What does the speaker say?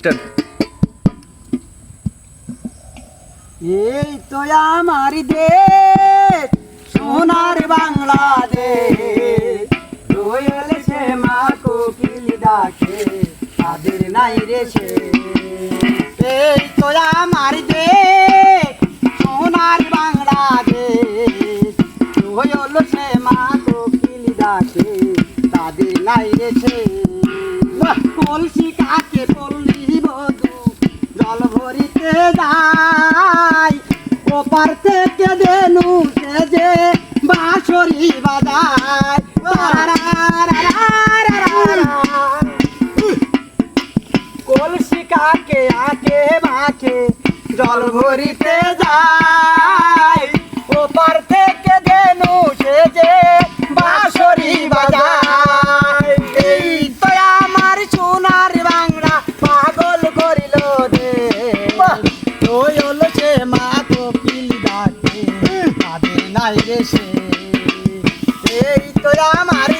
Start. এই তো আমার দেশ সোনার বাংলাদেশ, রয়েল সে মা কোকিল ডাকে তাদের নাই রে সে। এই তো আমার দেশ সোনার বাংলাদেশ, রয়েল সে মা কোকিল ডাকে তাদের নাই রে সে। কলসি কাকে পল্লী বধূ জল ভরিতে যায়, ওপার থেকে দেনু সেজে বাঁশরি বাজায়। কলসি কাকে আকে বাঁকে জল ভরিতে যায়, ওপার থেকে দেনু সেজে বাঁশরি বাজায়। এই তো আমার সোনার বাংলা পাগল করিল রে, রইল সে মা কোকিল ডাকে তাদের নাই রে সে। এই তো আমার